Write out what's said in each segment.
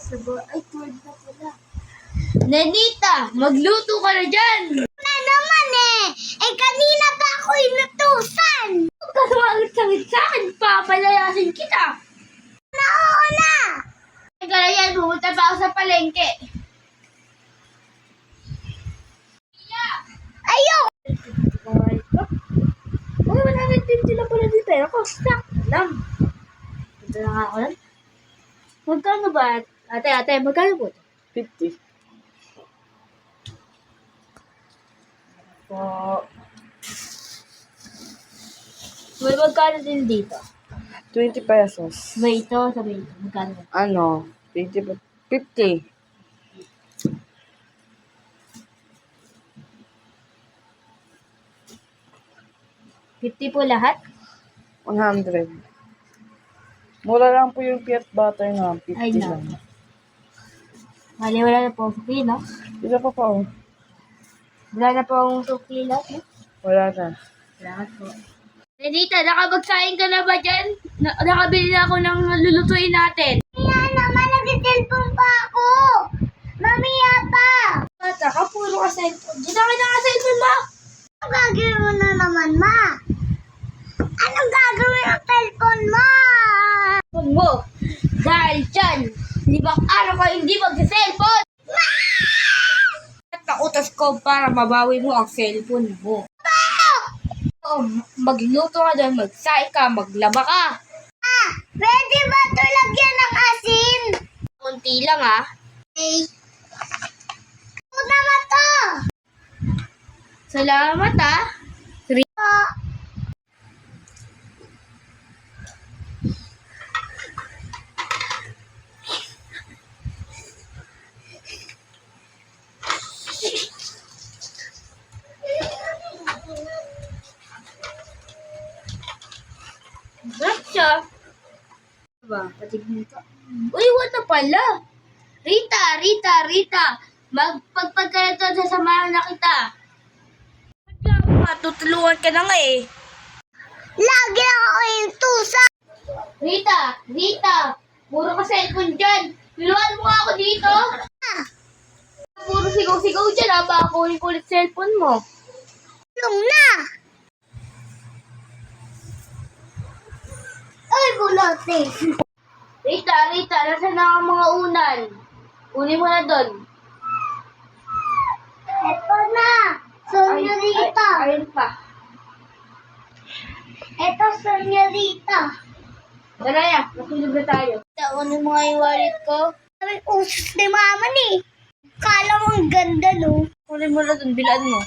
Ay, 12 na pala. Nenita, magluto ka na dyan! Na naman eh! Eh, kanina pa ako inutusan! Huwag ka sumangit-sangit sa akin, papalayasin kita! Nauna! Teka na yan, pumunta pa ako sa palengke. Ayok! Uy, 150 na pala di pera ko. Stock lang. Ito na nga ako lang. Magkano ba? Ate, magkano po? 50. Po. May magkano din dito? 20 pesos. Sabay ito. Magkano? Ano? 20, 50. $50 po lahat? 100. Mura lang po yung Fiat Butter na. 50 Ay, no. lang. Mali, wala na po ang sukli, no? Isa pa po. Wala na po ang sukli lahat, no? Wala na. Salamat po. Renita, nakapagsaing ka na ba dyan? Nakabili na ako ng lulutuin natin. Kaya naman, nag-cellphone pa ako! Mamaya pa! Bata ka, puro ka cellphone. Diyan ka na ka cellphone mo! Anong gagawin mo na naman, ma? Anong gagawin ng cellphone mo? Cellphone mo! Dahil dyan, libang araw ka hindi mag-cellphone! At nautas ko para mabawi mo ang cellphone mo. Oh, magluto ka doon, magsaing ka, maglaba ka. Pwede ba ito lagyan ng asin? Kunti lang ah. Eh. Ano naman to? Salamat ah. Oh. Sarap siya. Diba? Patignan ko. Uy, what na pala? Rita. Magpagpag ka na to, sasamahan na kita. Tutulungan ka na nga eh. Lagi lang ako yung tusa. Rita. Puro ka cellphone dyan. Piluan mo nga ako dito. Puro sigaw-sigaw dyan ha. Baka kulit cellphone mo. Tulong na. Ay, bulote. Rita, nasaan na ang mga unan? Kunin mo na doon. Eto na. Senyorita. Ayun pa. Eto, senyorita. Tara yan, matulog na tayo. Taon yung mga iwalit ko. Sabi, usos ni mama ni. Kala mo ang ganda, no? Kunin mo na doon, bilaan mo.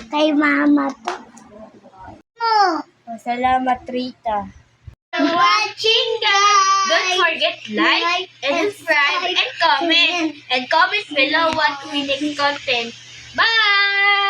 Kay mama to. Oh. Salamat, Rita. Watching, guys! Don't forget like and subscribe and comment. And comment below what we next content. Bye!